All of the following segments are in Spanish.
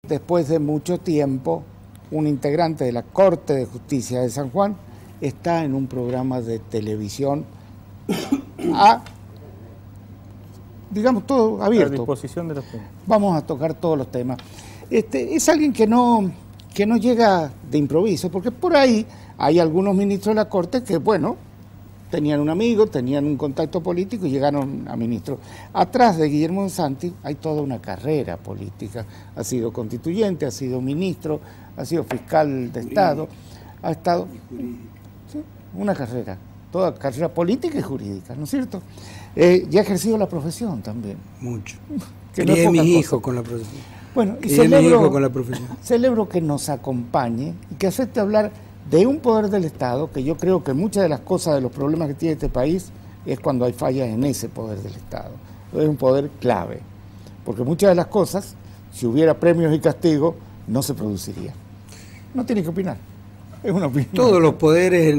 después de mucho tiempo, un integrante de la Corte de Justicia de San Juan está en un programa de televisión digamos, todo abierto. A disposición de los temas. Vamos a tocar todos los temas. Es alguien que no llega de improviso, porque por ahí hay algunos ministros de la Corte que, bueno, tenían un amigo, tenían un contacto político y llegaron a ministros. Atrás de Guillermo Santi hay toda una carrera política. Ha sido constituyente, ha sido ministro, ha sido fiscal de Estado, ha estado... ¿sí? Una carrera, toda carrera política y jurídica, ¿no es cierto? Ya ha ejercido la profesión también. Mucho. Crié no mis hijos con la profesión. Bueno, y celebro que nos acompañe y que acepte hablar de un poder del Estado, que yo creo que muchas de las cosas, de los problemas que tiene este país, es cuando hay fallas en ese poder del Estado. Es un poder clave, porque muchas de las cosas, si hubiera premios y castigos, no se producirían. No tiene que opinar. Es una opinión. Todos los poderes,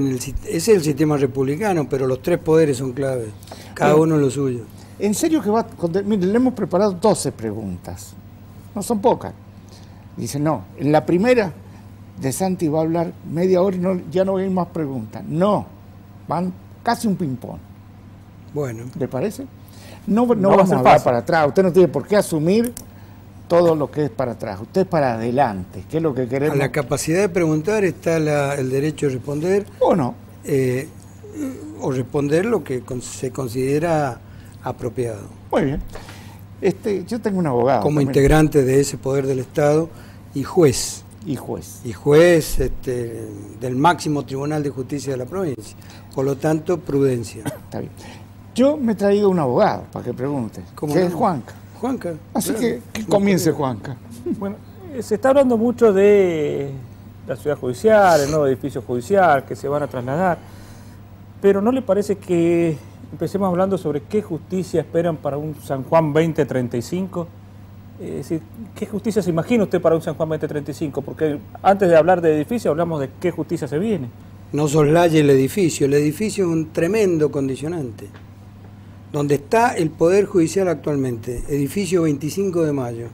ese es el sistema republicano, pero los tres poderes son claves, cada uno en lo suyo. En serio que miren, le hemos preparado 12 preguntas, no son pocas. Dice, no, en la primera de Santi va a hablar media hora y ya no hay más preguntas. No, van casi un ping-pong. Bueno. ¿Le parece? No vamos a hablar para atrás, usted no tiene por qué asumir todo lo que es para atrás, usted es para adelante, que es lo que queremos. A la capacidad de preguntar está el derecho de responder. O no. O responder lo que se considera apropiado. Muy bien. Yo tengo un abogado. Como también, integrante de ese poder del Estado y juez. Y juez. Y juez del máximo Tribunal de Justicia de la provincia. Por lo tanto, prudencia. Está bien. Yo me he traído un abogado para que pregunte. Que es Juanca. Juanca. Así que comience Juanca. Bueno, se está hablando mucho de la ciudad judicial, el nuevo edificio judicial, que se van a trasladar, pero ¿no le parece que empecemos hablando sobre qué justicia esperan para un San Juan 2035? Es decir, ¿qué justicia se imagina usted para un San Juan 2035? Porque antes de hablar de edificio hablamos de qué justicia se viene. No soslaye el edificio es un tremendo condicionante. Donde está el Poder Judicial actualmente, edificio 25 de Mayo,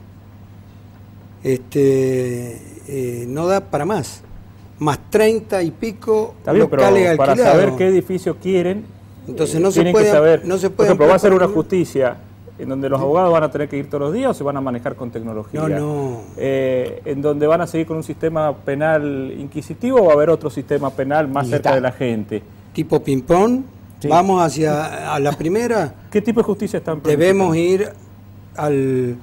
no da para más 30 y pico locales alquilados. Para saber qué edificio quieren, entonces no se puede saber. Por ejemplo, ¿va a ser una justicia en donde los abogados van a tener que ir todos los días o se van a manejar con tecnología? No. ¿En donde van a seguir con un sistema penal inquisitivo o va a haber otro sistema penal más cerca de la gente? Tipo ping-pong. Sí. Vamos a la primera. ¿Qué tipo de justicia están permitiendo? Debemos ir al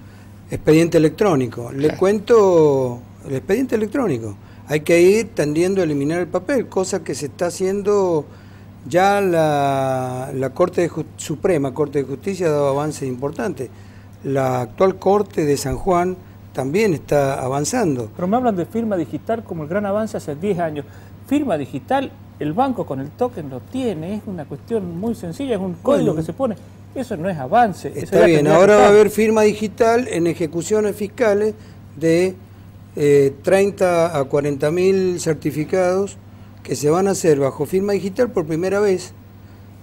expediente electrónico. Le cuento el expediente electrónico. Hay que ir tendiendo a eliminar el papel, cosa que se está haciendo ya la Suprema Corte de Justicia ha dado avances importantes. La actual Corte de San Juan también está avanzando. Pero me hablan de firma digital como el gran avance hace 10 años. Firma digital, el banco con el token lo tiene, es una cuestión muy sencilla, es un código que se pone. Eso no es avance. Está bien, ahora va a haber firma digital en ejecuciones fiscales de 30 a 40 mil certificados que se van a hacer bajo firma digital por primera vez.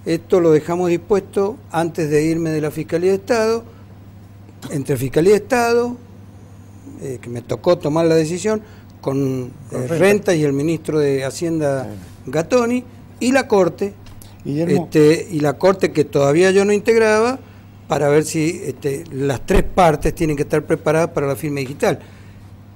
Esto lo dejamos dispuesto antes de irme de la Fiscalía de Estado, entre Fiscalía de Estado, que me tocó tomar la decisión, con Renta y el ministro de Hacienda Gattoni, y la Corte, y la Corte que todavía yo no integraba, para ver si las tres partes tienen que estar preparadas para la firma digital.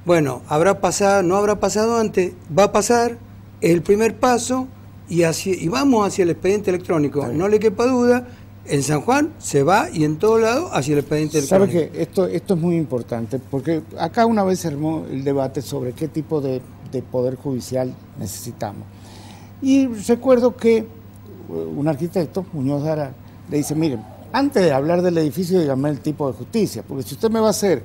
Bueno, habrá pasado, no habrá pasado antes, va a pasar, es el primer paso, y vamos hacia el expediente electrónico. No le quepa duda, en San Juan se va y en todo lado hacia el expediente electrónico. ¿Sabe que esto es muy importante? Porque acá una vez se armó el debate sobre qué tipo de poder judicial necesitamos. Y recuerdo que un arquitecto, Muñoz Dara, le dice, miren, antes de hablar del edificio, dígame el tipo de justicia, porque si usted me va a hacer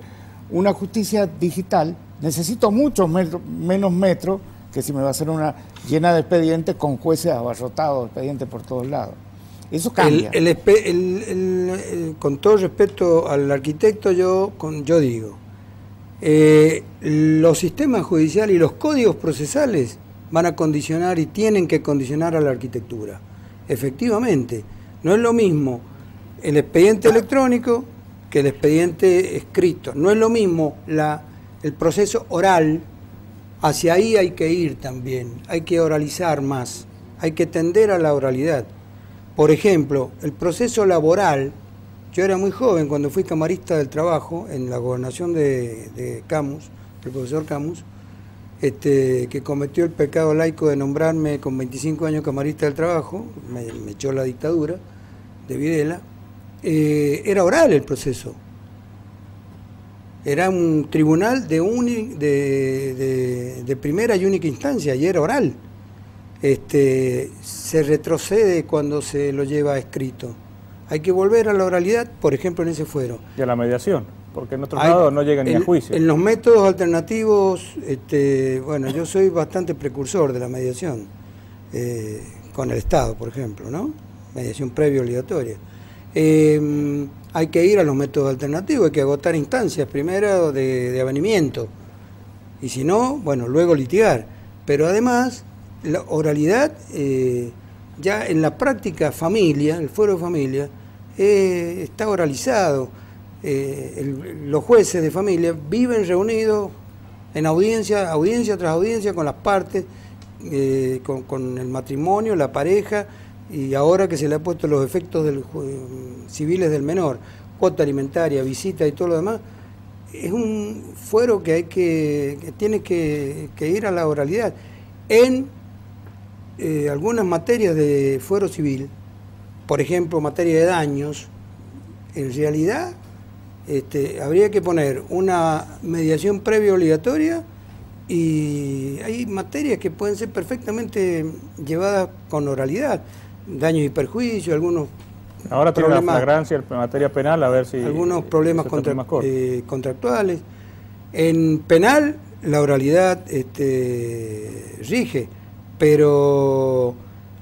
una justicia digital, necesito muchos menos metros que si me va a hacer una llena de expedientes con jueces abarrotados, expedientes por todos lados. Eso cambia. Con todo respeto al arquitecto, yo digo, los sistemas judiciales y los códigos procesales van a condicionar y tienen que condicionar a la arquitectura. Efectivamente, no es lo mismo el expediente electrónico que el expediente escrito. No es lo mismo la el proceso oral, hacia ahí hay que ir también, hay que oralizar más, hay que tender a la oralidad. Por ejemplo, el proceso laboral, yo era muy joven cuando fui camarista del trabajo en la gobernación de Camus, el profesor Camus, que cometió el pecado laico de nombrarme con 25 años camarista del trabajo, me echó la dictadura de Videla. Era oral el proceso. Era un tribunal de primera y única instancia y era oral. Se retrocede cuando se lo lleva escrito. Hay que volver a la oralidad, por ejemplo, en ese fuero. Y a la mediación, porque en otros lados no llegan ni a juicio. En los métodos alternativos, bueno, yo soy bastante precursor de la mediación, con el Estado, por ejemplo, ¿no? Mediación previa obligatoria. Hay que ir a los métodos alternativos, hay que agotar instancias primero de avenimiento, y si no, bueno, luego litigar. Pero además, la oralidad, ya en la práctica familia, el fuero de familia, está oralizado. Los jueces de familia viven reunidos en audiencia tras audiencia con las partes, con el matrimonio, la pareja, y ahora que se le ha puesto los efectos civiles del menor, cuota alimentaria, visita y todo lo demás, es un fuero que tiene que ir a la oralidad. En algunas materias de fuero civil, por ejemplo, materia de daños, en realidad habría que poner una mediación previa obligatoria, y hay materias que pueden ser perfectamente llevadas con oralidad, daños y perjuicios, algunos ahora tiene una flagrancia en materia penal, a ver si algunos problemas contractuales. En penal la oralidad rige, pero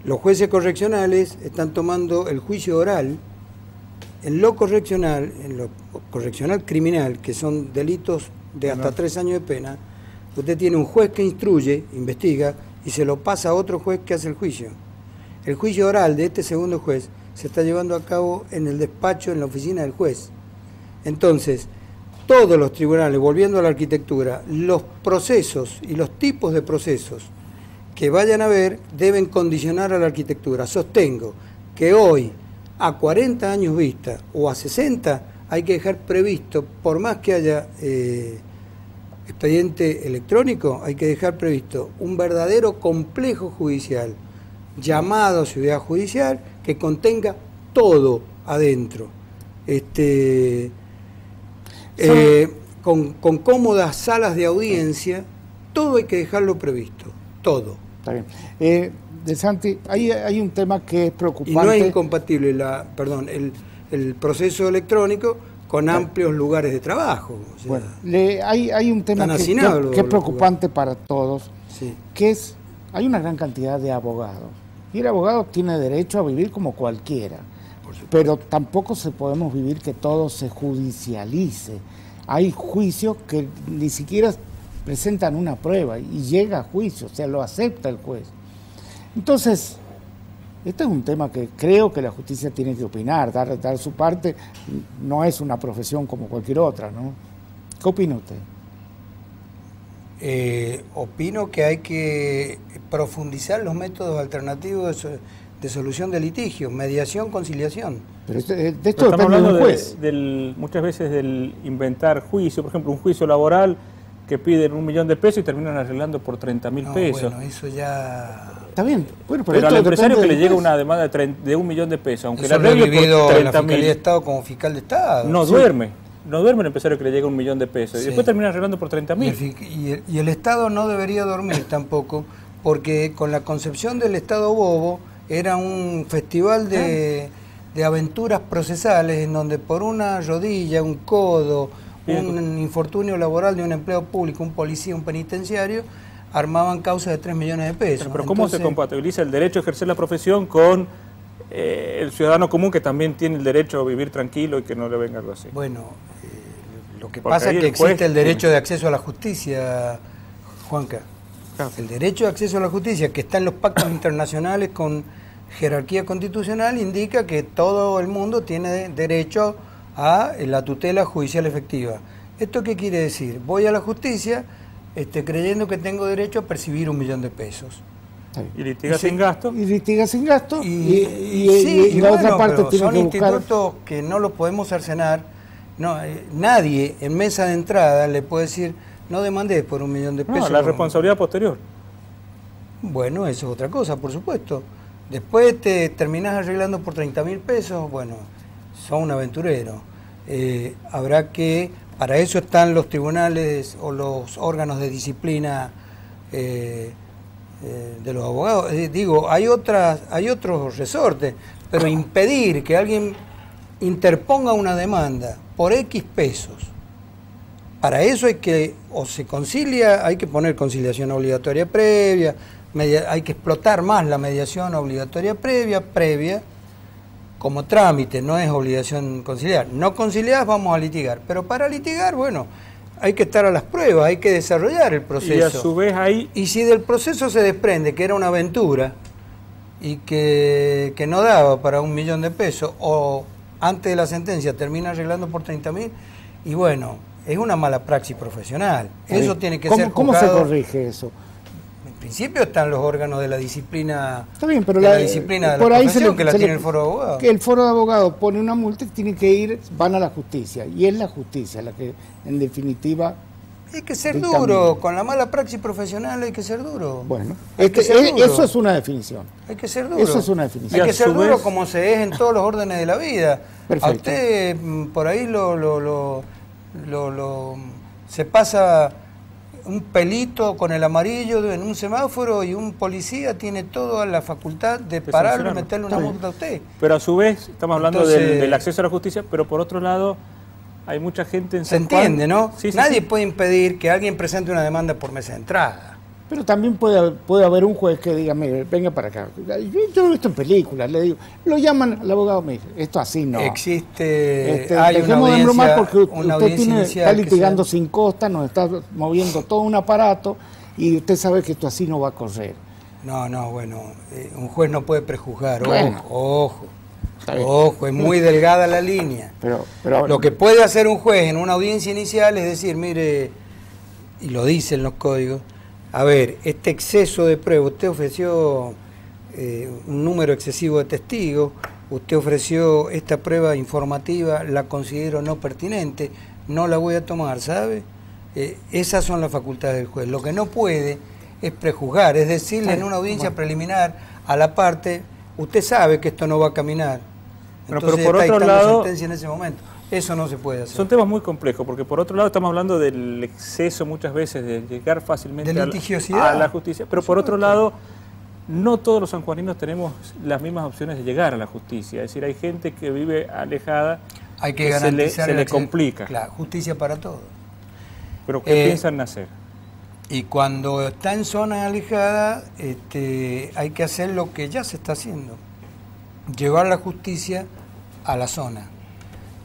los jueces correccionales están tomando el juicio oral en lo correccional criminal, que son delitos de hasta 3 años de pena. Usted tiene un juez que instruye, investiga, y se lo pasa a otro juez que hace el juicio. El juicio oral de este segundo juez se está llevando a cabo en el despacho, en la oficina del juez. Entonces, todos los tribunales, volviendo a la arquitectura, los procesos y los tipos de procesos que vayan a ver deben condicionar a la arquitectura. Sostengo que hoy, a 40 años vista o a 60, hay que dejar previsto, por más que haya expediente electrónico, hay que dejar previsto un verdadero complejo judicial, llamado ciudad judicial, que contenga todo adentro. Con cómodas salas de audiencia, todo hay que dejarlo previsto, todo. Está bien. De Santi, hay un tema que es preocupante. Y no es incompatible el proceso electrónico con amplios lugares de trabajo. O sea, bueno, hay un tema que es preocupante para todos, sí, que es, hay una gran cantidad de abogados, y el abogado tiene derecho a vivir como cualquiera, pero tampoco podemos vivir que todo se judicialice. Hay juicios que ni siquiera presentan una prueba y llega a juicio, o sea, lo acepta el juez. Entonces, este es un tema que creo que la justicia tiene que opinar, dar su parte. No es una profesión como cualquier otra, ¿no? ¿Qué opina usted? Opino que hay que profundizar los métodos alternativos de solución de litigios, mediación, conciliación. Pero de esto depende de un juez. Muchas veces del inventar juicio, por ejemplo, un juicio laboral que piden $1.000.000 de pesos y terminan arreglando por 30.000 pesos. Bueno, eso ya... Está bien. Bueno, pero al empresario que le llega una demanda de $1.000.000 de pesos, aunque eso le arregle por 30.000, la Fiscalía de Estado como fiscal de Estado. No duerme el empresario que le llega $1.000.000 de pesos, sí, y después termina arreglando por 30.000. Y el Estado no debería dormir tampoco, porque con la concepción del Estado bobo era un festival de aventuras procesales en donde por una rodilla, un codo, un infortunio laboral de un empleado público, un policía, un penitenciario, armaban causas de 3 millones de pesos. Pero ¿cómo se compatibiliza el derecho a ejercer la profesión con el ciudadano común que también tiene el derecho a vivir tranquilo y que no le venga algo así? Bueno, lo que pasa es que existe el derecho de acceso a la justicia, Juanca. Claro. El derecho de acceso a la justicia, que está en los pactos internacionales con jerarquía constitucional, indica que todo el mundo tiene derecho a la tutela judicial efectiva. ¿Esto qué quiere decir? Voy a la justicia creyendo que tengo derecho a percibir 1 millón de pesos. Y litiga sin gasto. Y litiga sin gasto. Y la bueno, otra parte pero tiene son que buscar... institutos que no los podemos cercenar. No, nadie en mesa de entrada le puede decir, no demandes por 1 millón de pesos. No, la responsabilidad posterior. Bueno, eso es otra cosa, por supuesto. Después te terminás arreglando por 30.000 pesos, bueno, sos un aventurero. Habrá que, para eso están los tribunales o los órganos de disciplina de los abogados. Digo, hay otros resortes, pero impedir que alguien interponga una demanda por X pesos, para eso hay que, o se concilia, hay que poner conciliación obligatoria previa, hay que explotar más la mediación obligatoria previa como trámite, no es obligación conciliar. No conciliás, vamos a litigar, pero para litigar, bueno, hay que estar a las pruebas, hay que desarrollar el proceso. Y a su vez ahí... Y si del proceso se desprende que era una aventura y que no daba para 1 millón de pesos, o antes de la sentencia termina arreglando por 30.000, y bueno, es una mala praxis profesional. Eso tiene que ser juzgado. ¿Cómo se corrige eso? En principio están los órganos de la disciplina. Está bien, pero la disciplina de la profesión, que la tiene el foro de abogados. Que el foro de abogados pone una multa y tienen que ir, van a la justicia, y es la justicia la que en definitiva... Hay que ser duro, con la mala praxis profesional hay que ser duro. Bueno, eso es una definición. Hay que ser duro. Eso es una definición. Hay que ser duro como se es en todos los órdenes de la vida. Perfecto. A usted por ahí se pasa un pelito con el amarillo en un semáforo y un policía tiene toda la facultad de pararlo y meterle una multa a usted. Pero a su vez, estamos hablando del acceso a la justicia, pero por otro lado... Hay mucha gente en San Juan... Se entiende, ¿no? Sí, Nadie puede impedir que alguien presente una demanda por mesa de entrada. Pero también puede haber un juez que diga, mire, venga para acá. Yo lo he visto en películas, le digo, lo llaman al abogado, me dice, esto así no. Existe, hay una audiencia, porque usted está litigando sea... sin costa, nos está moviendo todo un aparato y usted sabe que esto así no va a correr. No, bueno, un juez no puede prejuzgar, bueno. Ojo, es muy delgada la línea. Pero lo que puede hacer un juez en una audiencia inicial es decir, mire, y lo dicen los códigos, a ver, este exceso de prueba, usted ofreció un número excesivo de testigos, usted ofreció esta prueba informativa, la considero no pertinente, no la voy a tomar, ¿sabe? Esas son las facultades del juez. Lo que no puede es prejuzgar, es decirle en una audiencia preliminar a la parte, usted sabe que esto no va a caminar. Entonces, pero por otro lado, sentencia en ese momento. Eso no se puede hacer. Son temas muy complejos, porque por otro lado estamos hablando del exceso muchas veces de llegar fácilmente de litigiosidad, a la justicia, pero por otro lado, no todos los sanjuaninos tenemos las mismas opciones de llegar a la justicia. Es decir, hay gente que vive alejada, hay que garantizar se le complica. Claro, justicia para todos. Pero ¿qué piensan hacer? Y cuando está en zona alejada, hay que hacer lo que ya se está haciendo. Llevar la justicia a la zona.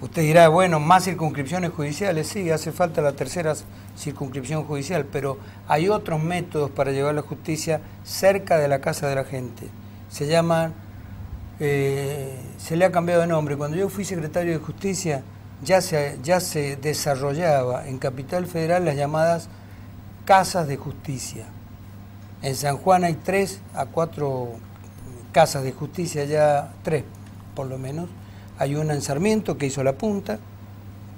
Usted dirá, bueno, más circunscripciones judiciales, sí, hace falta la tercera circunscripción judicial, pero hay otros métodos para llevar la justicia cerca de la casa de la gente. Se llaman, se le ha cambiado de nombre. Cuando yo fui secretario de Justicia, ya se desarrollaba en Capital Federal las llamadas casas de justicia. En San Juan hay 3 a 4 casas de justicia, ya 3 por lo menos. Hay una en Sarmiento que hizo la punta,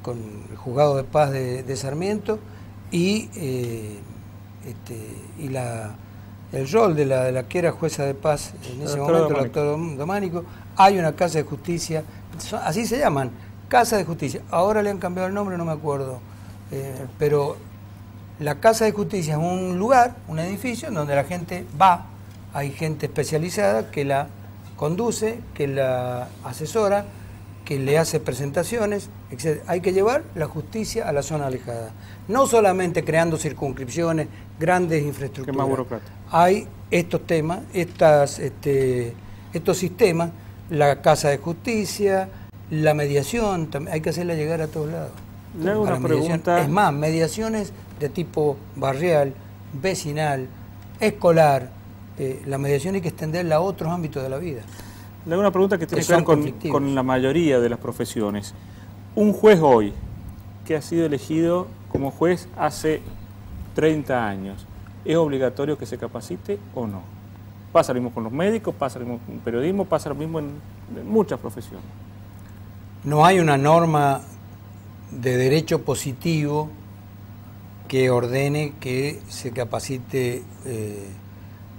con el juzgado de paz de Sarmiento, y el rol de la que era jueza de paz en ese momento, el doctor Dománico. Hay una casa de justicia, así se llaman, casa de justicia. Ahora le han cambiado el nombre, no me acuerdo, pero la casa de justicia es un lugar, un edificio en donde la gente va, hay gente especializada que la conduce, que la asesora, que le hace presentaciones, etc. Hay que llevar la justicia a la zona alejada. No solamente creando circunscripciones, grandes infraestructuras. ¿Qué más burocrático? Hay estos temas, estos sistemas, la casa de justicia, la mediación, hay que hacerla llegar a todos lados. Le hago una pregunta. Es más, mediaciones de tipo barrial, vecinal, escolar. La mediación hay que extenderla a otros ámbitos de la vida. Le hago una pregunta que tiene que ver con la mayoría de las profesiones. Un juez hoy que ha sido elegido como juez hace 30 años, ¿es obligatorio que se capacite o no? Pasa lo mismo con los médicos, pasa lo mismo con el periodismo, pasa lo mismo en muchas profesiones. No hay una norma de derecho positivo que ordene que se capacite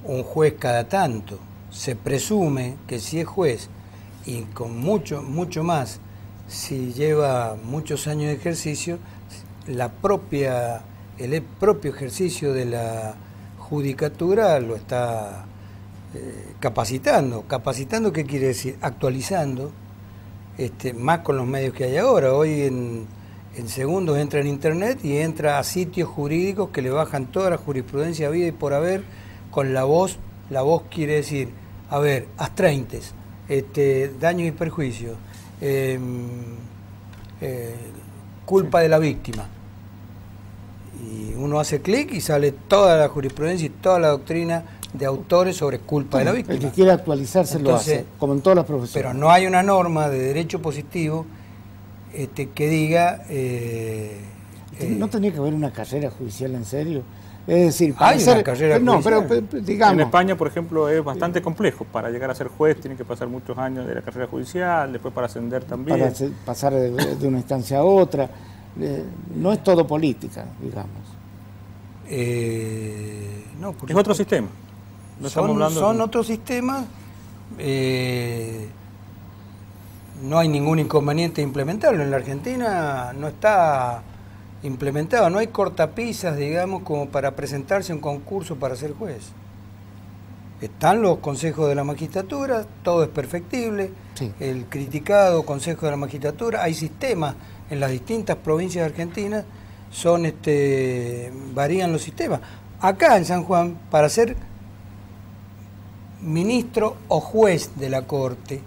un juez cada tanto. Se presume que si es juez y con mucho más, si lleva muchos años de ejercicio, el propio ejercicio de la judicatura lo está capacitando. ¿Capacitando qué quiere decir? Actualizando, más con los medios que hay ahora. Hoy en segundos entra en internet y entra a sitios jurídicos que le bajan toda la jurisprudencia vida y por haber con la voz. La voz quiere decir, a ver, astraintes, daño y perjuicio, culpa de la víctima. Y uno hace clic y sale toda la jurisprudencia y toda la doctrina de autores sobre culpa de la víctima. El que quiere actualizarse entonces, lo hace, como en todas las profesiones. Pero no hay una norma de derecho positivo que diga... ¿No tenía que haber una carrera judicial en serio? Es decir, hay una carrera no, judicial. pero digamos... En España, por ejemplo, es bastante complejo. Para llegar a ser juez tiene que pasar muchos años de la carrera judicial, después para ascender también. Para pasar de una instancia a otra. No es todo política, digamos. No, es otro sistema. No son otros sistemas. No hay ningún inconveniente de implementarlo. En la Argentina no está implementado, no hay cortapisas, digamos, como para presentarse a un concurso para ser juez. Están los consejos de la magistratura, todo es perfectible, sí. El criticado consejo de la magistratura, hay sistemas en las distintas provincias argentinas, varían los sistemas. Acá en San Juan, para ser ministro o juez de la Corte,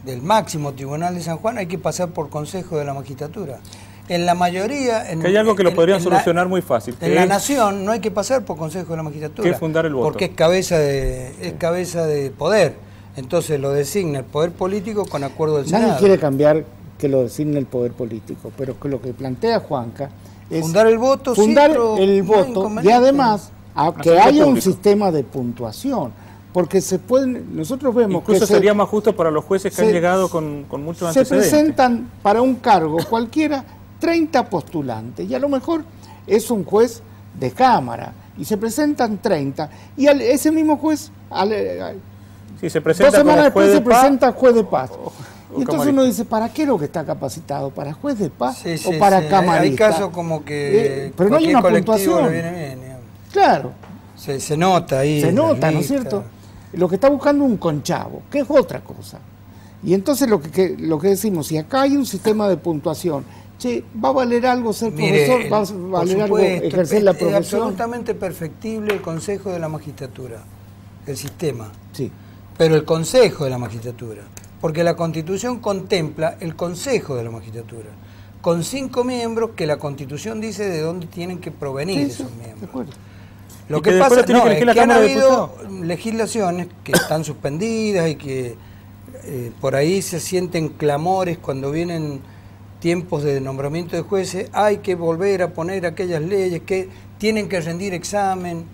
del máximo tribunal de San Juan, hay que pasar por consejo de la magistratura. En la mayoría... que hay algo que lo podrían solucionar muy fácil. En la nación no hay que pasar por consejo de la magistratura. Que es fundar el voto. Porque es cabeza de poder. Entonces lo designa el poder político con acuerdo del Senado. Nadie quiere cambiar que lo designe el poder político, pero que lo que plantea Juanca es... Fundar el voto, fundar el voto y además que haya un sistema de puntuación. Porque se pueden, nosotros vemos incluso que sería más justo para los jueces que han llegado con muchos antecedentes. Se presentan para un cargo cualquiera 30 postulantes y a lo mejor es un juez de cámara y se presentan 30 y ese mismo juez se presenta 2 semanas después se presenta juez de paz. Y entonces camarista. Uno dice, ¿para qué es lo que está capacitado? ¿Para juez de paz o para camarista? Hay casos como que pero no hay una puntuación. Le viene bien, claro. Se nota ahí. Se nota, ¿no es cierto? Lo que está buscando un conchavo, que es otra cosa. Y entonces lo que decimos, si acá hay un sistema de puntuación, ¿va a valer algo ser profesor? ¿Va a valer algo ejercer la profesión? Es absolutamente perfectible el Consejo de la Magistratura, el sistema. Sí. Pero el Consejo de la Magistratura, porque la Constitución contempla el Consejo de la Magistratura, con 5 miembros que la Constitución dice de dónde tienen que provenir esos miembros. De acuerdo. Lo que pasa es que han habido legislaciones que están suspendidas y que por ahí se sienten clamores cuando vienen tiempos de nombramiento de jueces, hay que volver a poner aquellas leyes que tienen que rendir examen.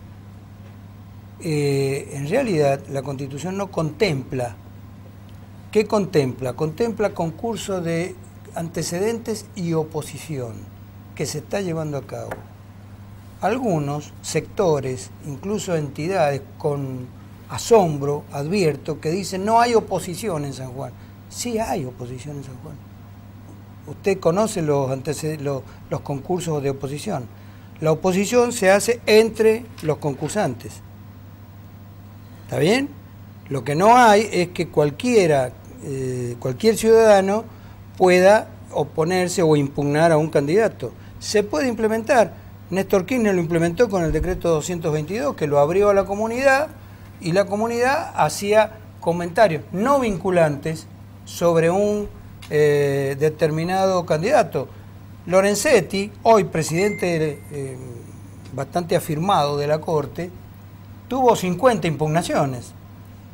En realidad la Constitución no contempla. ¿Qué contempla? Contempla concurso de antecedentes y oposición que se está llevando a cabo. Algunos sectores, incluso entidades, con asombro, advierto, que dicen no hay oposición en San Juan. Sí hay oposición en San Juan. Usted conoce los concursos de oposición. La oposición se hace entre los concursantes. ¿Está bien? Lo que no hay es que cualquier ciudadano pueda oponerse o impugnar a un candidato. Se puede implementar. Néstor Kirchner lo implementó con el decreto 222, que lo abrió a la comunidad, y la comunidad hacía comentarios no vinculantes sobre un determinado candidato. Lorenzetti, hoy presidente bastante afirmado de la Corte, tuvo 50 impugnaciones.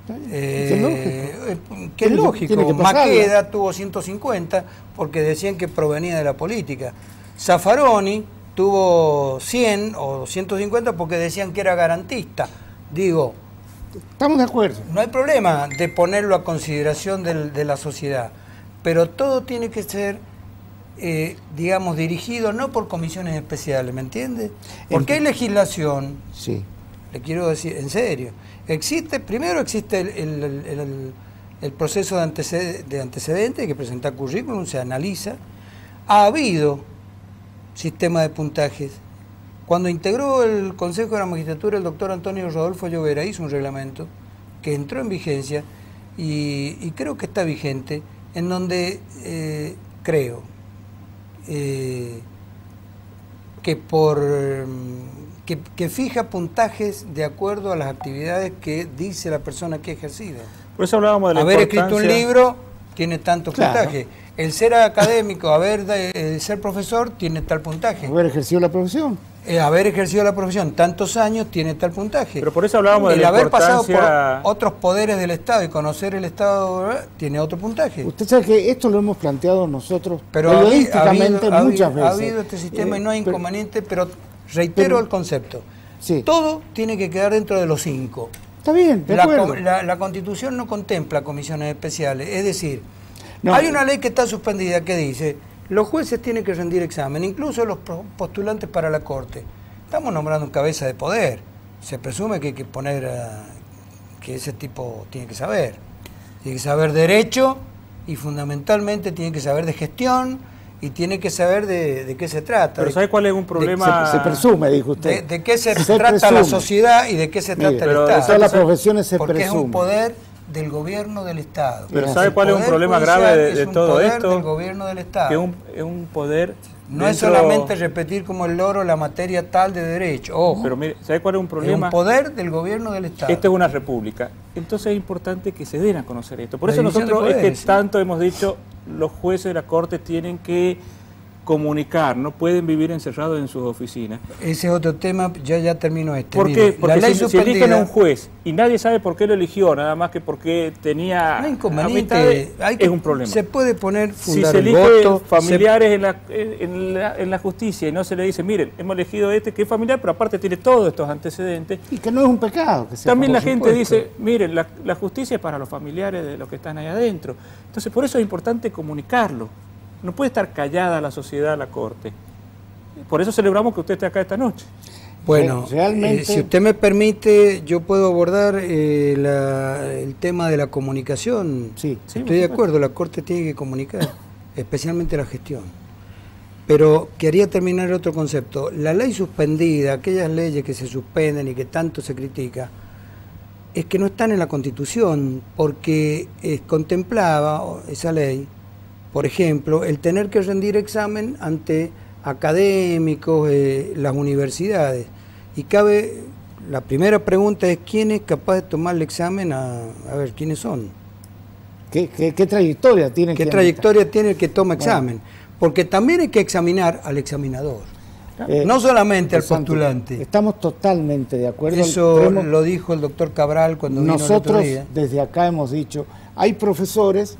Que es lógico. Que es lógico. Tiene que pasarla. Maqueda tuvo 150 porque decían que provenía de la política. Zaffaroni tuvo 100 o 150 porque decían que era garantista. Digo, estamos de acuerdo. no hay problema de ponerlo a consideración de la sociedad, pero todo tiene que ser, digamos, dirigido no por comisiones especiales, ¿me entiende? Porque hay legislación, Sí. le quiero decir, en serio, primero existe el proceso de antecedentes, hay que presentar currículum, se analiza. Ha habido sistema de puntajes. Cuando integró el Consejo de la Magistratura el doctor Antonio Rodolfo Llovera, hizo un reglamento que entró en vigencia y creo que está vigente, en donde creo que fija puntajes de acuerdo a las actividades que dice la persona que ha ejercido. Por eso hablábamos de la Haber importancia... escrito un libro tiene tantos Claro. puntajes. El ser académico, el ser profesor tiene tal puntaje. Haber ejercido la profesión. Haber ejercido la profesión tantos años tiene tal puntaje. Pero por eso hablábamos de el la haber pasado importancia... por otros poderes del Estado y conocer el Estado, ¿verdad?, tiene otro puntaje. Usted sabe que esto lo hemos planteado nosotros Pero periodísticamente muchas veces. Ha habido este sistema y no hay pero- inconveniente, pero reitero el concepto. Sí. Todo tiene que quedar dentro de los 5. Está bien, de acuerdo. La Constitución no contempla comisiones especiales, es decir, No. hay una ley que está suspendida que dice los jueces tienen que rendir examen, incluso los postulantes para la Corte. Estamos nombrando un cabeza de poder. Se presume que hay que poner que ese tipo tiene que saber. Tiene que saber derecho y fundamentalmente tiene que saber de gestión y tiene que saber de qué se trata. Pero ¿sabe cuál es un problema? Se presume, dijo usted. De qué se Se trata la presume. sociedad y de qué se Mire, trata el pero Estado. todas las profesiones se Porque presumen. es un poder del gobierno del Estado. Pero Mira, ¿sabe El cuál es un poder problema judicial grave de es un todo poder esto? del gobierno del Estado. Que es un poder... No es dentro- solamente repetir como el loro la materia tal de derecho. Ojo, Pero mire, ¿sabe cuál es un es problema? un poder del gobierno del Estado. Esta es una república. Entonces es importante que se den a conocer esto. Por La eso división de nosotros es que poderes, sí. tanto hemos dicho, los jueces de la Corte tienen que comunicar, no pueden vivir encerrados en sus oficinas. Ese es otro tema, ya termino este. ¿Por Mire, qué? Porque la ley si eligen a suspendida, un juez y nadie sabe por qué lo eligió, nada más que porque tenía no hay inconveniente. amistades, es un problema. Se puede poner, Si fundar se el elige voto. familiares en la justicia y no se le dice, miren, hemos elegido este que es familiar, pero aparte tiene todos estos antecedentes, Y que no es un pecado. Que sea también la por gente supuesto. dice, miren, la justicia es para los familiares de los que están ahí adentro. Entonces, por eso es importante comunicarlo. No puede estar callada la sociedad, la Corte. Por eso celebramos que usted esté acá esta noche. Bueno, Realmente- si usted me permite, yo puedo abordar el tema de la comunicación. Sí. Sí, Estoy por de supuesto. acuerdo, la Corte tiene que comunicar, especialmente la gestión. Pero quería terminar otro concepto. La ley suspendida, aquellas leyes que se suspenden y que tanto se critica, es que no están en la Constitución, porque contemplaba esa ley, por ejemplo, el tener que rendir examen ante académicos, las universidades. Y la primera pregunta es, ¿quién es capaz de tomar el examen? A ver, ¿quiénes son? ¿Qué trayectoria tiene? ¿Qué que- trayectoria tiene el que toma Bueno. examen? Porque también hay que examinar al examinador, Eh, no solamente al Santi, postulante. Estamos totalmente de acuerdo. Eso Creemos- lo dijo el doctor Cabral cuando vino el otro nosotros día. desde acá hemos dicho, hay profesores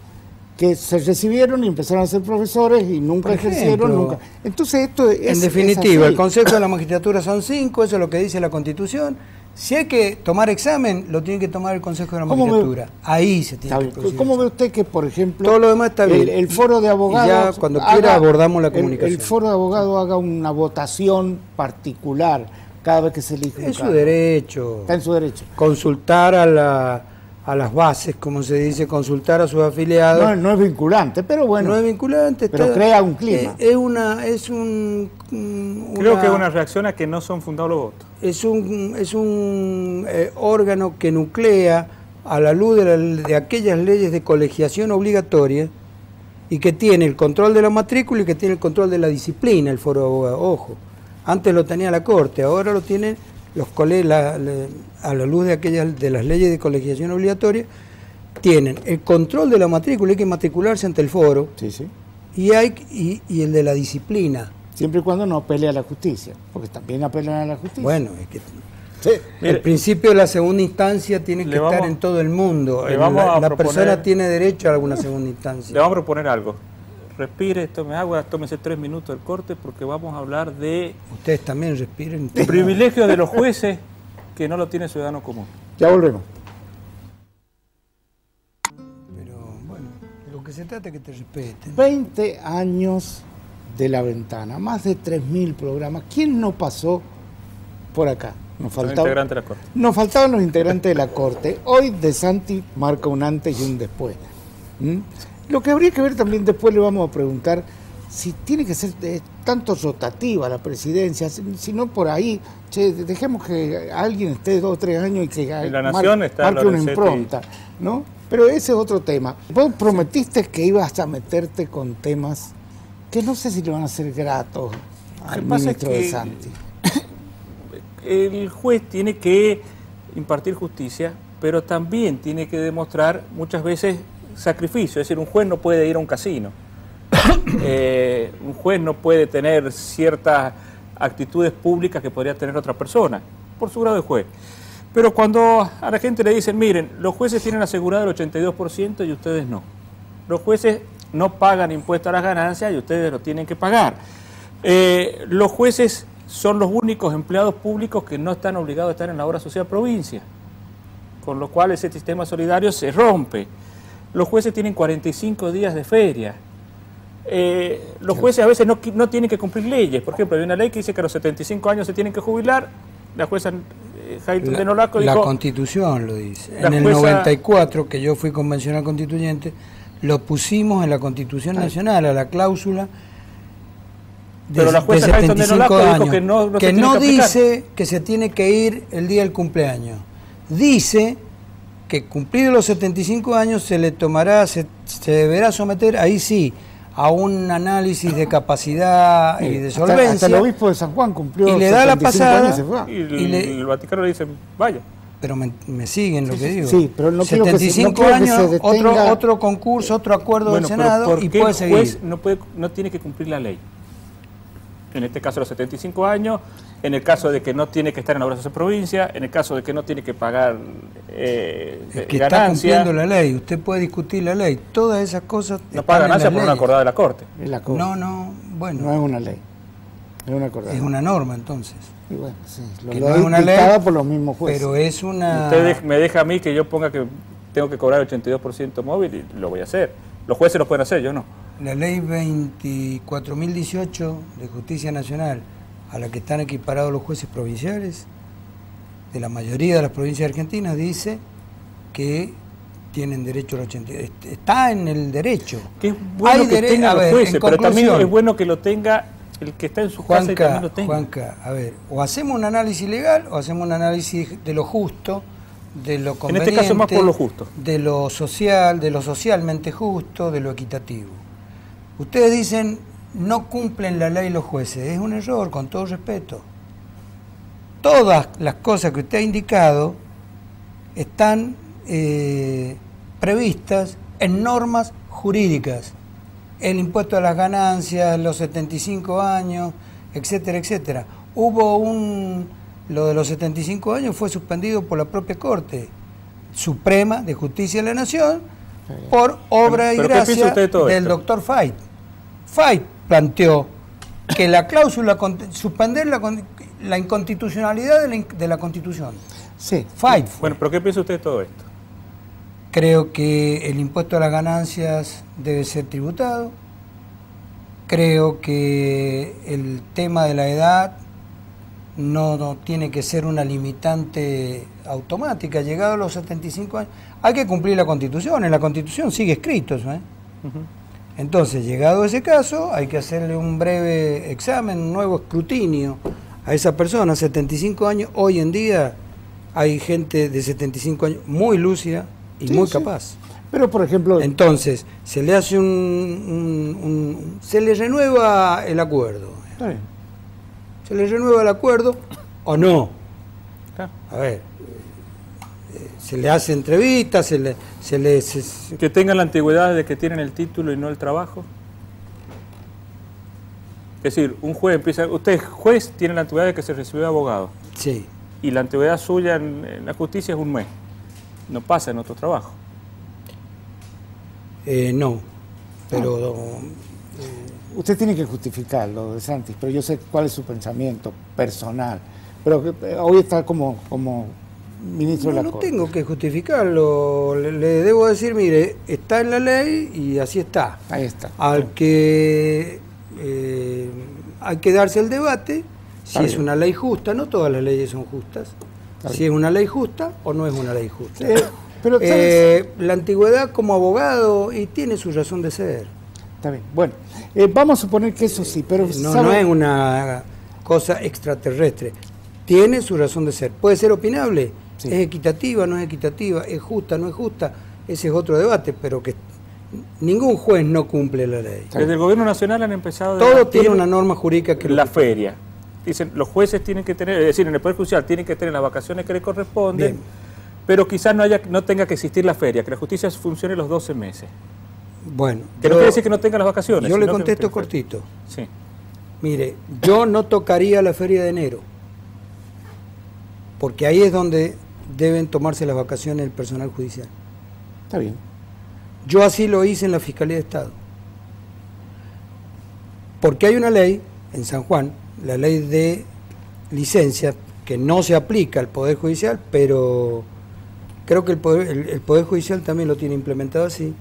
que se recibieron y empezaron a ser profesores y nunca Por ejercieron, ejemplo, nunca. Entonces esto es En definitiva, es el Consejo de la Magistratura son 5, eso es lo que dice la Constitución. Si hay que tomar examen, lo tiene que tomar el Consejo de la ¿Cómo Magistratura. Ahí se tiene Está que bien. producir. ¿Cómo ve usted que, por ejemplo, Todo lo demás está bien. el foro de abogados... Y ya cuando quiera abordamos la comunicación. El foro de abogados haga una votación particular cada vez que se elige un Es su cargo. derecho. Está en su derecho. Consultar a las bases, como se dice, consultar a sus afiliados. No es vinculante, pero bueno. No es vinculante. pero crea un clima. Creo que es una reacción a que no son fundados los votos. Es un órgano que nuclea a la luz de aquellas leyes de colegiación obligatoria y que tiene el control de la matrícula y que tiene el control de la disciplina, el foro de abogados. Ojo, antes lo tenía la Corte, ahora lo tienen los a la luz de las leyes de colegiación obligatoria, tienen el control de la matrícula, hay que matricularse ante el foro, Sí, sí. y el de la disciplina. Siempre y cuando no apele a la justicia, porque también apelan a la justicia. Bueno, es que Sí. El principio de la segunda instancia tiene que estar en todo el mundo. La persona tiene derecho a alguna segunda instancia. Le vamos a proponer algo. Respire, tome agua, tómese 3 minutos del corte porque vamos a hablar de... Ustedes también respiren. El privilegio de los jueces que no lo tiene el ciudadano común. Ya volvemos. Pero bueno, lo que se trata es que te respeten. 20 años de La Ventana, más de 3.000 programas. ¿Quién no pasó por acá? Nos faltaban los integrantes de la Corte. Hoy De Santi marca un antes y un después. Lo que habría que ver también, después le vamos a preguntar si tiene que ser tanto rotativa la presidencia, si no por ahí, dejemos que alguien esté 2 o 3 años y que marque una impronta, ¿no? Pero ese es otro tema. Vos prometiste que ibas a meterte con temas que no sé si le van a ser gratos al ministro De Santi. El juez tiene que impartir justicia, pero también tiene que demostrar muchas veces sacrificio. Es decir, un juez no puede ir a un casino. Un juez no puede tener ciertas actitudes públicas que podría tener otra persona, por su grado de juez. Pero cuando a la gente le dicen, miren, los jueces tienen asegurado el 82% y ustedes no. Los jueces no pagan impuestos a las ganancias y ustedes lo tienen que pagar. Los jueces son los únicos empleados públicos que no están obligados a estar en la obra social provincia, con lo cual ese sistema solidario se rompe. Los jueces tienen 45 días de feria. Los jueces a veces no tienen que cumplir leyes. Por ejemplo, hay una ley que dice que a los 75 años se tienen que jubilar. La jueza Jailton de Nolasco dijo... La Constitución lo dice. En el 94, que yo fui convencional constituyente, lo pusimos en la Constitución Nacional, a la cláusula pero la jueza Jailton de Nolasco dijo que no dice que se tiene que ir el día del cumpleaños. Dice que cumplidos los 75 años se le tomará, se deberá someter, ahí sí, a un análisis de capacidad y de solvencia. Hasta el obispo de San Juan cumplió y le da la pasada y se fue. Y el Vaticano le dice, vaya. Pero me siguen lo que digo. Sí, pero no 75 quiero años, que se detenga... otro concurso, otro acuerdo del Senado y puede seguir. El juez no tiene que cumplir la ley. En este caso los 75 años, en el caso de que no tiene que estar en la obra social provincia, en el caso de que no tiene que pagar es que está cumpliendo la ley, usted puede discutir la ley, todas esas cosas no paga ganancia por una acordada de la Corte. No, bueno. No es una ley, es una acordada. Es una norma entonces. Y bueno, sí, no es una ley por los mismos jueces. Pero es una... Usted me deja a mí que yo ponga que tengo que cobrar el 82% móvil y lo voy a hacer. Los jueces lo pueden hacer, yo no. La ley 24.018 de Justicia Nacional, a la que están equiparados los jueces provinciales, de la mayoría de las provincias argentinas, dice que tienen derecho al 82%. Está en el derecho. Que es bueno que tengan los jueces, pero también es bueno que lo tenga el que está en su casa y también lo tenga. Juanca, a ver, o hacemos un análisis legal o hacemos un análisis de lo justo, de lo conveniente, en este caso más por lo justo, de lo social, de lo socialmente justo, de lo equitativo. Ustedes dicen, no cumplen la ley los jueces. Es un error, con todo respeto. Todas las cosas que usted ha indicado están previstas en normas jurídicas. El impuesto a las ganancias, los 75 años, etcétera, etcétera. Lo de los 75 años fue suspendido por la propia Corte Suprema de Justicia de la Nación por obra y gracia del doctor Fait. Fait planteó que la cláusula, suspender la inconstitucionalidad de la Constitución. Sí. Fait. Bueno, pero ¿qué piensa usted de todo esto? Creo que el impuesto a las ganancias debe ser tributado. Creo que el tema de la edad no tiene que ser una limitante automática. Llegado a los 75 años, hay que cumplir la Constitución. En la Constitución sigue escrito eso, Entonces, llegado a ese caso, hay que hacerle un breve examen, un nuevo escrutinio a esa persona. 75 años, hoy en día hay gente de 75 años muy lúcida y muy capaz. Pero, por ejemplo... Entonces, se le hace se le renueva el acuerdo. ¿Se le renueva el acuerdo o no? A ver, se le hace entrevistas, que tengan la antigüedad de que tienen el título y no el trabajo. Es decir, un juez empieza... Usted, juez, tiene la antigüedad de que se recibió de abogado. Sí. y la antigüedad suya en la justicia es un mes. No pasa en otro trabajo. No, pero... Usted tiene que justificarlo, De Santis, pero yo sé cuál es su pensamiento personal. Pero hoy está como ministro de la Corte. No tengo que justificarlo. Le debo decir, mire, está en la ley y así está. Ahí está. Al que hay que darse el debate si es una ley justa. No todas las leyes son justas. Si es una ley justa o no es una ley justa. Pero la antigüedad como abogado y tiene su razón de ser. Está bien. Bueno, vamos a suponer que eso sí, pero no es una cosa extraterrestre. Tiene su razón de ser. Puede ser opinable. Sí. ¿Es equitativa, no es equitativa? ¿Es justa, no es justa? Ese es otro debate, pero que ningún juez no cumple la ley. Desde el gobierno nacional han empezado a todo tiene una norma jurídica que la feria. Dicen, los jueces tienen que tener, es decir, en el Poder Judicial tienen que tener las vacaciones que le corresponden, bien, pero quizás no tenga que existir la feria, que la justicia funcione los 12 meses. Bueno, que no quiere decir que no tenga las vacaciones. Yo le contesto cortito. Sí. Mire, yo no tocaría la feria de enero, porque ahí es donde deben tomarse las vacaciones el personal judicial. Está bien. Yo así lo hice en la Fiscalía de Estado. Porque hay una ley en San Juan, la ley de licencia, que no se aplica al Poder Judicial, pero creo que el Poder Judicial también lo tiene implementado así,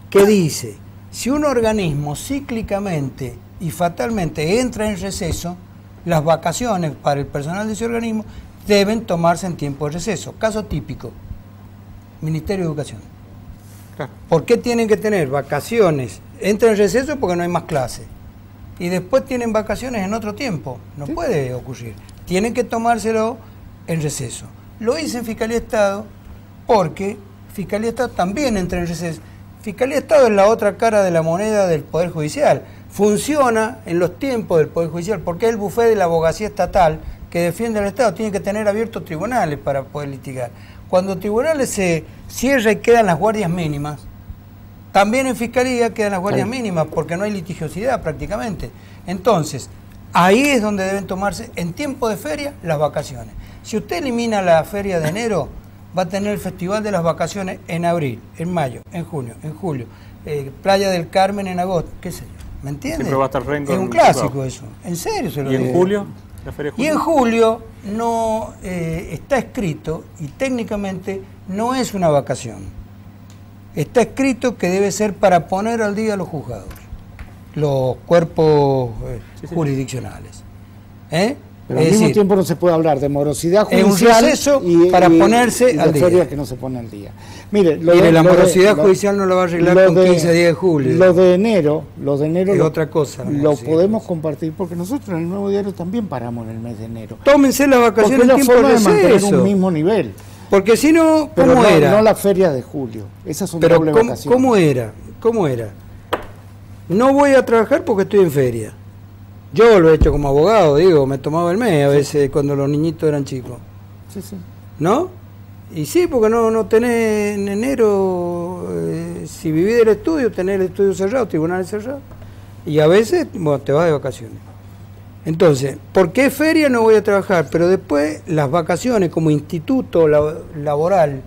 que dice, si un organismo cíclicamente y fatalmente entra en receso, las vacaciones para el personal de ese organismo deben tomarse en tiempo de receso. Caso típico, Ministerio de Educación. Claro. ¿Por qué tienen que tener vacaciones? Entra en receso porque no hay más clases. Y después tienen vacaciones en otro tiempo. No puede ocurrir. Tienen que tomárselo en receso. Lo hice en Fiscalía de Estado porque Fiscalía de Estado también entra en receso. Fiscalía de Estado es la otra cara de la moneda del Poder Judicial. Funciona en los tiempos del Poder Judicial porque es el bufete de la abogacía estatal que defiende al Estado. Tiene que tener abiertos tribunales para poder litigar. Cuando tribunales se cierran y quedan las guardias mínimas, también en Fiscalía quedan las guardias mínimas porque no hay litigiosidad prácticamente. Entonces, ahí es donde deben tomarse en tiempo de feria las vacaciones. Si usted elimina la feria de enero, va a tener el Festival de las Vacaciones en abril, en mayo, en junio, en julio, Playa del Carmen en agosto, qué sé yo. ¿Me entiende? Siempre va a estar Rengo. Es un clásico eso. En serio se lo digo. ¿Y en julio? ¿La feria de julio? Y en julio no está escrito y técnicamente no es una vacación. Está escrito que debe ser para poner al día a los juzgados, los cuerpos jurisdiccionales. Pero al mismo tiempo no se puede hablar de morosidad judicial para ponerse al día. Feria que no se pone al día. Mire, la morosidad judicial no lo va a arreglar con 15 días de julio. Lo de enero es otra cosa. Lo podemos compartir porque nosotros en el Nuevo Diario también paramos en el mes de enero. Tómense las vacaciones en tiempo de receso. Mantener un mismo nivel. Porque si no, ¿cómo no, era? No la feria de julio. Esas son doble vacaciones. ¿Cómo era? ¿Cómo era? No voy a trabajar porque estoy en feria. Yo lo he hecho como abogado, digo, me tomaba el mes a veces cuando los niñitos eran chicos. Sí, sí. ¿No? Y sí, porque no tenés en enero, si vivís del estudio, tenés el estudio cerrado, tribunales cerrados. Y a veces, bueno, te vas de vacaciones. Entonces, ¿por qué feria no voy a trabajar? Pero después las vacaciones como instituto laboral,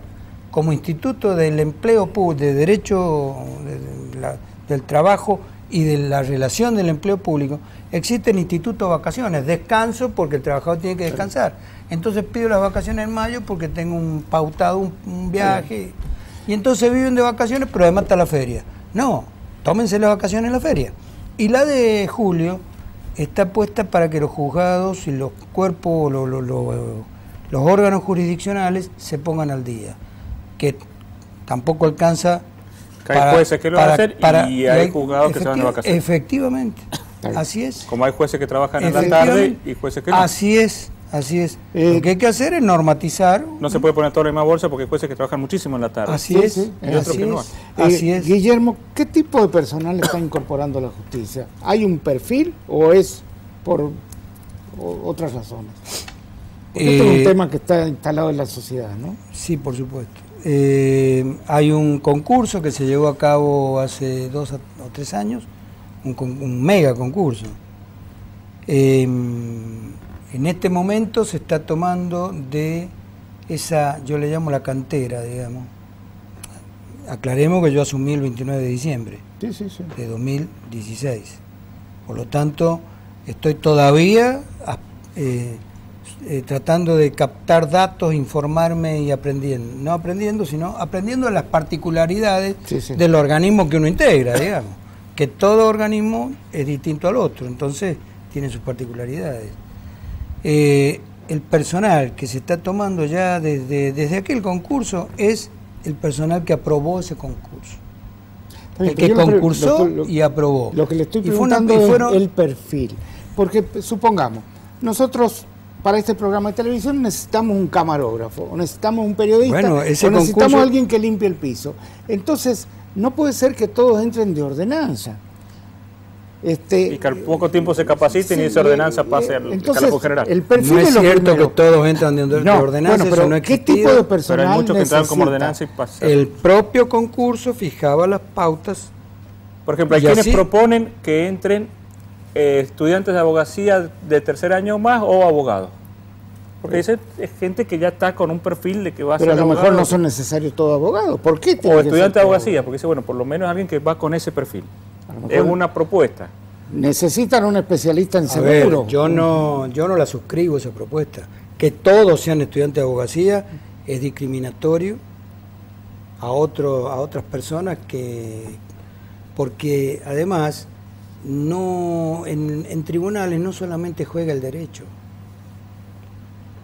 como instituto del empleo público, de derecho del trabajo y de la relación del empleo público, existe el instituto de vacaciones, descanso porque el trabajador tiene que descansar. Entonces pido las vacaciones en mayo porque tengo pautado un viaje. Y entonces viven de vacaciones, pero además está la feria. No, tómense las vacaciones en la feria. Y la de julio está puesta para que los juzgados y los cuerpos, los órganos jurisdiccionales se pongan al día. Que tampoco alcanza... Hay jueces que lo van a hacer y hay juzgados que se van de vacaciones. Efectivamente, así es. Como hay jueces que trabajan en la tarde y jueces que no. Así es, así es. Lo que hay que hacer es normatizar. No se puede poner todo en la misma bolsa porque hay jueces que trabajan muchísimo en la tarde. Así es, y otros que no. Así es. Guillermo, ¿qué tipo de personal está incorporando a la justicia? ¿Hay un perfil o es por otras razones? Porque esto es un tema que está instalado en la sociedad, ¿no? Sí, por supuesto. Hay un concurso que se llevó a cabo hace 2 o 3 años, un mega concurso, en En este momento se está tomando de esa, yo le llamo la cantera, digamos. Aclaremos que yo asumí el 29 de diciembre de 2016. Por lo tanto, estoy todavía tratando de captar datos, informarme y aprendiendo. No aprendiendo, sino aprendiendo las particularidades del organismo que uno integra, digamos. Que todo organismo es distinto al otro, entonces tiene sus particularidades. El personal que se está tomando ya desde aquel concurso es el personal que aprobó ese concurso. El que concursó y aprobó. Lo que le estoy preguntando es el perfil. Porque supongamos, nosotros para este programa de televisión necesitamos un camarógrafo, o necesitamos un periodista, o necesitamos alguien que limpie el piso. Entonces, no puede ser que todos entren de ordenanza. Y que al poco tiempo se capaciten y esa ordenanza pase al cargo general. El perfil no es cierto que todos entran de ordenanza, bueno, pero no ¿qué tipo de personal pero hay muchos que necesita? entran como ordenanza y pasan. El propio concurso fijaba las pautas. Por ejemplo, hay quienes proponen que entren estudiantes de abogacía de tercer año más o abogados. Porque es gente que ya está con un perfil de que va a ser abogado. Pero a lo mejor no son necesarios todos abogados. ¿Por qué? O estudiante de abogacía, porque dice, bueno, por lo menos alguien que va con ese perfil. Es una propuesta. Necesitan un especialista en seguro. Yo no la suscribo esa propuesta. Que todos sean estudiantes de abogacía es discriminatorio a otras personas porque además en tribunales no solamente juega el derecho.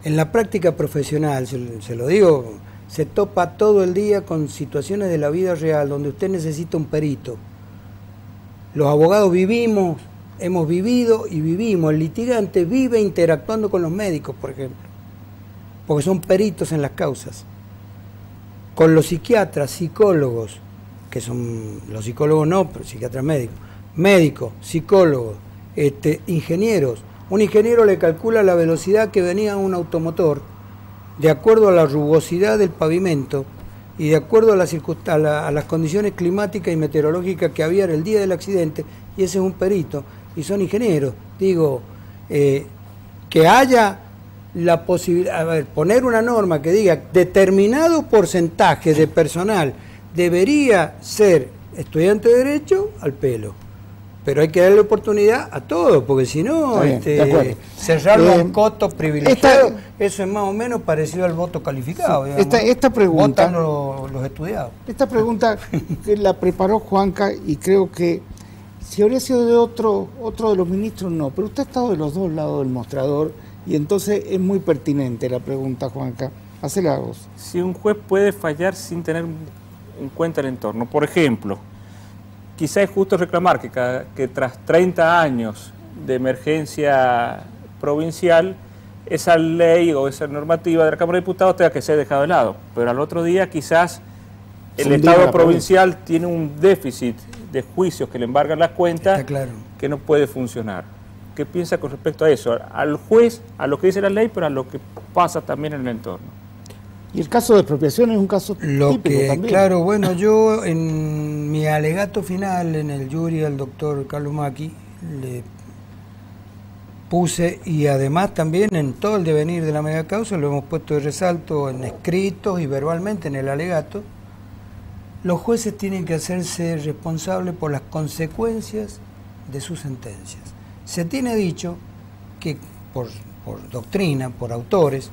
En la práctica profesional, se lo digo, se topa todo el día con situaciones de la vida real donde usted necesita un perito. Los abogados hemos vivido y vivimos. El litigante vive interactuando con los médicos, por ejemplo, porque son peritos en las causas. Con los psiquiatras, psicólogos, que son los psicólogos no, pero psiquiatras médicos, psicólogos, ingenieros. Un ingeniero le calcula la velocidad que venía un automotor de acuerdo a la rugosidad del pavimento y de acuerdo a las condiciones climáticas y meteorológicas que había en el día del accidente, y ese es un perito, y son ingenieros. Digo, que haya la posibilidad, poner una norma que diga determinado porcentaje de personal debería ser estudiante de Derecho, al pelo. Pero hay que darle oportunidad a todos, porque si no, cerrarlo a un coto privilegiado, eso es más o menos parecido al voto calificado. Esta pregunta, votan los estudiados. Esta pregunta que la preparó Juanca, y creo que si hubiera sido de otro de los ministros, no, pero usted ha estado de los dos lados del mostrador, y entonces es muy pertinente la pregunta, Juanca. Hacela vos. Si un juez puede fallar sin tener en cuenta el entorno, por ejemplo, quizá es justo reclamar que tras 30 años de emergencia provincial, esa ley o esa normativa de la Cámara de Diputados tenga que ser dejada de lado. Pero al otro día quizás el Estado provincial tiene un déficit de juicios que le embargan las cuentas que no puede funcionar. ¿Qué piensa con respecto a eso? Al juez, a lo que dice la ley, pero a lo que pasa también en el entorno. Y el caso de expropiación es un caso típico también. Claro, bueno, yo en mi alegato final en el jury al doctor Carlos Macchi le puse, y además también en todo el devenir de la megacausa lo hemos puesto de resalto en escritos y verbalmente en el alegato, los jueces tienen que hacerse responsables por las consecuencias de sus sentencias. Se tiene dicho que por doctrina, por autores,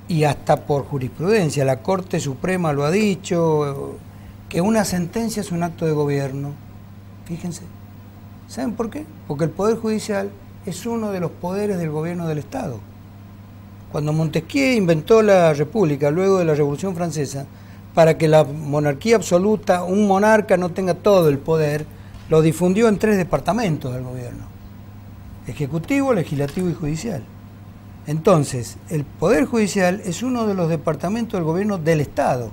y hasta por jurisprudencia, la Corte Suprema lo ha dicho, que una sentencia es un acto de gobierno. Fíjense. ¿Saben por qué? Porque el Poder Judicial es uno de los poderes del gobierno del Estado. Cuando Montesquieu inventó la República, luego de la Revolución Francesa, para que la monarquía absoluta, un monarca no tenga todo el poder, lo difundió en 3 departamentos del gobierno: ejecutivo, legislativo y judicial. Entonces, el Poder Judicial es uno de los departamentos del gobierno del Estado.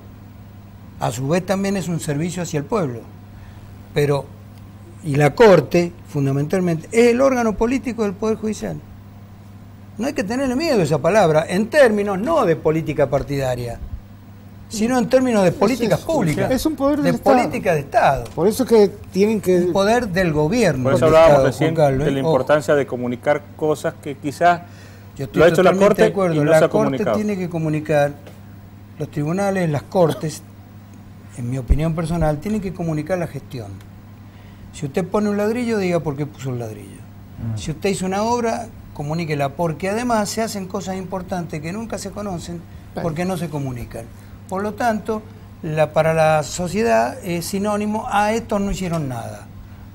A su vez también es un servicio hacia el pueblo. Y la Corte, fundamentalmente, es el órgano político del Poder Judicial. No hay que tenerle miedo a esa palabra, en términos no de política partidaria, sino en términos de políticas públicas. Es un poder de política de Estado. Por eso que tienen que... Un poder del gobierno. Por eso hablábamos recién de la importancia de comunicar cosas que quizás Yo estoy Lo ha hecho la totalmente Corte de acuerdo. y no La se ha Corte comunicado. tiene que comunicar, los tribunales, las Cortes, en mi opinión personal, tienen que comunicar la gestión. Si usted pone un ladrillo, diga por qué puso el ladrillo. Si usted hizo una obra, comuníquela, porque además se hacen cosas importantes que nunca se conocen porque no se comunican. Por lo tanto, para la sociedad es sinónimo a estos no hicieron nada.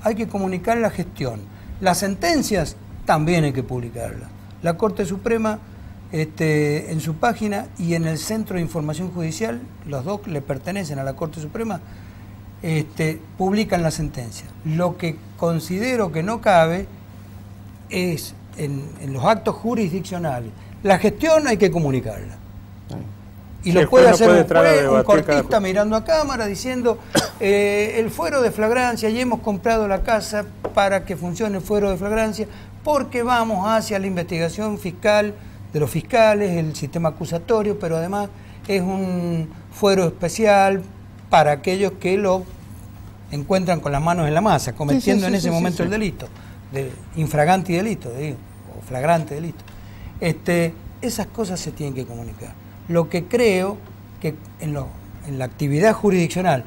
Hay que comunicar la gestión. Las sentencias también hay que publicarlas. La Corte Suprema, en su página y en el Centro de Información Judicial, los dos le pertenecen a la Corte Suprema, publican la sentencia. Lo que considero que no cabe es en los actos jurisdiccionales. La gestión hay que comunicarla. Y Sí, lo el puede juez no hacer puede entrar a un debatir cada cortista cosa. mirando a cámara diciendo el fuero de flagrancia y hemos comprado la casa para que funcione el fuero de flagrancia porque vamos hacia la investigación fiscal de los fiscales, el sistema acusatorio, pero además es un fuero especial para aquellos que lo encuentran con las manos en la masa, cometiendo en ese momento el delito, de infragante delito, digo, o flagrante delito. Esas cosas se tienen que comunicar. Lo que creo que en la actividad jurisdiccional,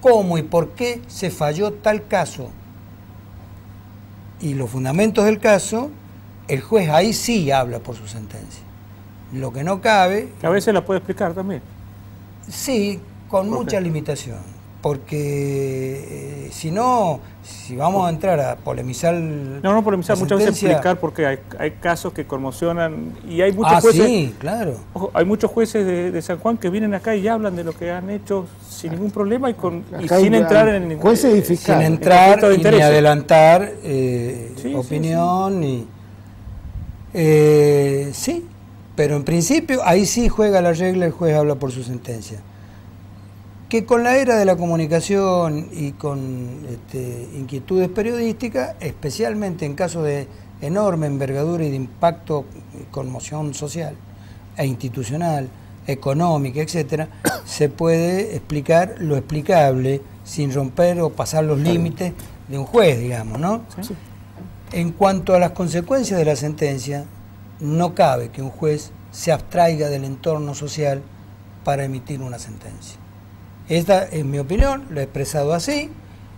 cómo y por qué se falló tal caso y los fundamentos del caso, el juez ahí sí habla por su sentencia. Lo que no cabe... Que a veces la puede explicar también. Sí, con mucha limitación. Porque si no, si vamos a entrar a polemizar... No polemizar, muchas veces explicar porque hay casos que conmocionan y hay muchos jueces... sí, claro. Ojo, hay muchos jueces de San Juan que vienen acá y hablan de lo que han hecho sin ningún problema y sin entrar en ningún... Jueces y fiscales. Sin entrar de y ni intereses. adelantar Sí, opinión. Sí. Sí, pero en principio ahí sí juega la regla, el juez habla por su sentencia. Que con la era de la comunicación y con inquietudes periodísticas, especialmente en casos de enorme envergadura y de impacto y conmoción social e institucional, económica, etcétera, se puede explicar lo explicable sin romper o pasar los límites de un juez, digamos, ¿no? Sí. En cuanto a las consecuencias de la sentencia, no cabe que un juez se abstraiga del entorno social para emitir una sentencia. Esta es mi opinión, la he expresado así,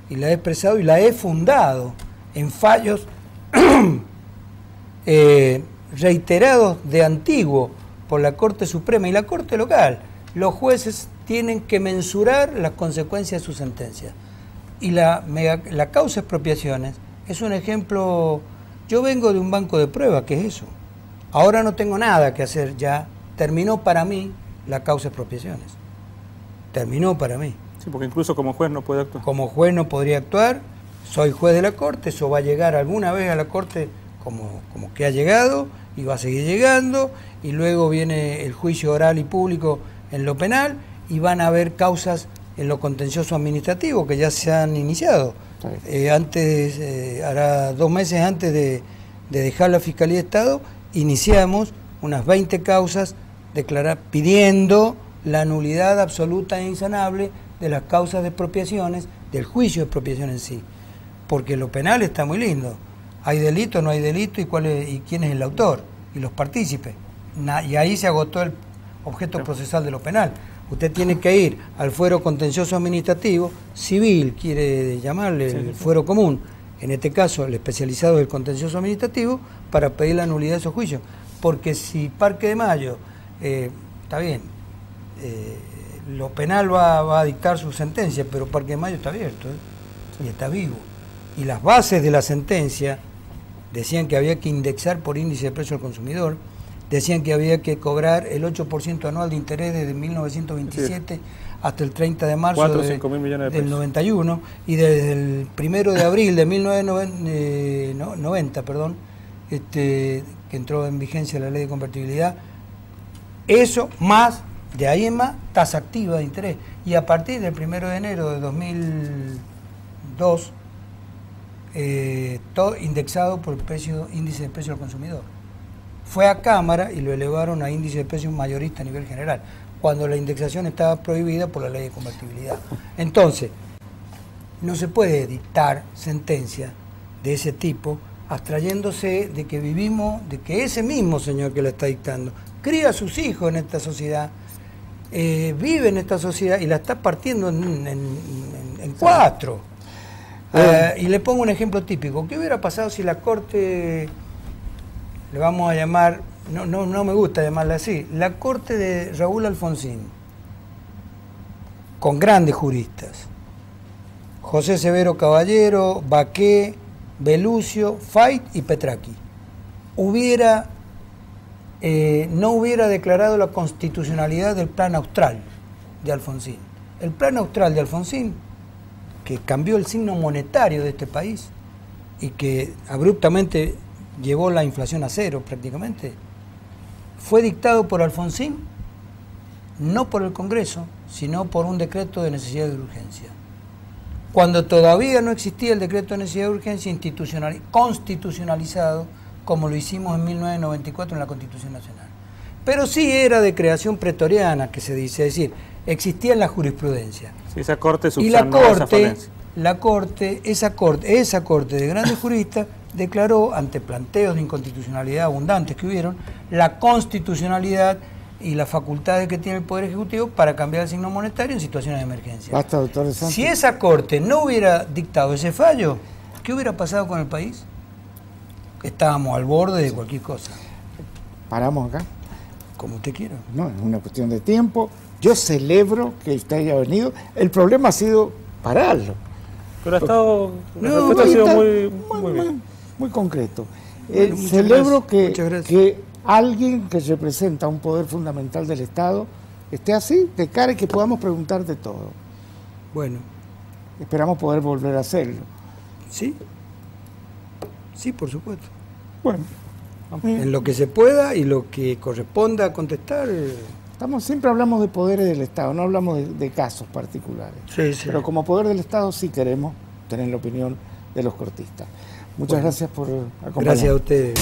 y la he expresado y la he fundado en fallos reiterados de antiguo por la Corte Suprema y la Corte Local. Los jueces tienen que mensurar las consecuencias de sus sentencias. Y la causa expropiaciones es un ejemplo. Yo vengo de un banco de pruebas, ¿qué es eso? Ahora no tengo nada que hacer ya. Terminó para mí la causa expropiaciones. Terminó para mí. Sí, porque incluso como juez no puede actuar. Como juez no podría actuar, soy juez de la Corte, eso va a llegar alguna vez a la Corte como que ha llegado y va a seguir llegando, y luego viene el juicio oral y público en lo penal y van a haber causas en lo contencioso administrativo que ya se han iniciado. Hará 2 meses antes de dejar la Fiscalía de Estado, iniciamos unas 20 causas pidiendo la nulidad absoluta e insanable de las causas de expropiaciones, del juicio de expropiación en sí. Porque lo penal está muy lindo. ¿Hay delito, no hay delito? ¿Y quién es el autor? Y los partícipes. Y ahí se agotó el objeto procesal de lo penal. Usted tiene que ir al fuero contencioso administrativo, civil, quiere llamarle, el fuero común, en este caso el especializado del contencioso administrativo, para pedir la nulidad de esos juicios. Porque si Parque de Mayo, está bien, lo penal va a dictar su sentencia, pero Parque de Mayo está abierto y está vivo. Y las bases de la sentencia decían que había que indexar por índice de precio al consumidor, decían que había que cobrar el 8% anual de interés desde 1927 hasta el 30 de marzo 4 o 5 mil millones de del pesos. 91, y desde el 1 de abril de 1990, que entró en vigencia la ley de convertibilidad, eso más, de ahí en más, tasa activa de interés. Y a partir del 1 de enero de 2002, todo indexado por el índice de precio al consumidor. Fue a Cámara y lo elevaron a índice de precios mayorista a nivel general, cuando la indexación estaba prohibida por la ley de convertibilidad. Entonces, no se puede dictar sentencia de ese tipo abstrayéndose de que vivimos, de que ese mismo señor que la está dictando cría a sus hijos en esta sociedad, vive en esta sociedad y la está partiendo en cuatro. Y le pongo un ejemplo típico. ¿Qué hubiera pasado si la Corte, le vamos a llamar, no me gusta llamarla así, la Corte de Raúl Alfonsín, con grandes juristas, José Severo Caballero, Baqué, Belucio, Fait y Petraqui, no hubiera declarado la constitucionalidad del Plan Austral de Alfonsín? El Plan Austral de Alfonsín, que cambió el signo monetario de este país y que abruptamente llevó la inflación a cero prácticamente, fue dictado por Alfonsín, no por el Congreso, sino por un decreto de necesidad de urgencia. Cuando todavía no existía el decreto de necesidad de urgencia constitucionalizado, como lo hicimos en 1994 en la Constitución Nacional. Pero sí era de creación pretoriana, que se dice, es decir, existía en la jurisprudencia. Sí, esa corte y esa corte de grandes juristas declaró, ante planteos de inconstitucionalidad abundantes que hubieron, la constitucionalidad y las facultades que tiene el Poder Ejecutivo para cambiar el signo monetario en situaciones de emergencia. Basta, doctor Santos. Si esa corte no hubiera dictado ese fallo, ¿qué hubiera pasado con el país? Estábamos al borde de cualquier cosa. Paramos acá. Como usted quiera. No, es una cuestión de tiempo. Yo celebro que usted haya venido. El problema ha sido pararlo. Pero ha estado, la respuesta ha sido muy concreto. Bueno, celebro gracias. que alguien que representa un poder fundamental del Estado esté así, de cara, y que podamos preguntar de todo. Bueno. Esperamos poder volver a hacerlo. Sí. Sí, por supuesto. Bueno. En lo que se pueda y lo que corresponda contestar. Siempre hablamos de poderes del Estado, no hablamos de casos particulares. Sí, sí. Pero como poder del Estado sí queremos tener la opinión de los cortistas. Muchas gracias por acompañarnos. Gracias a ustedes.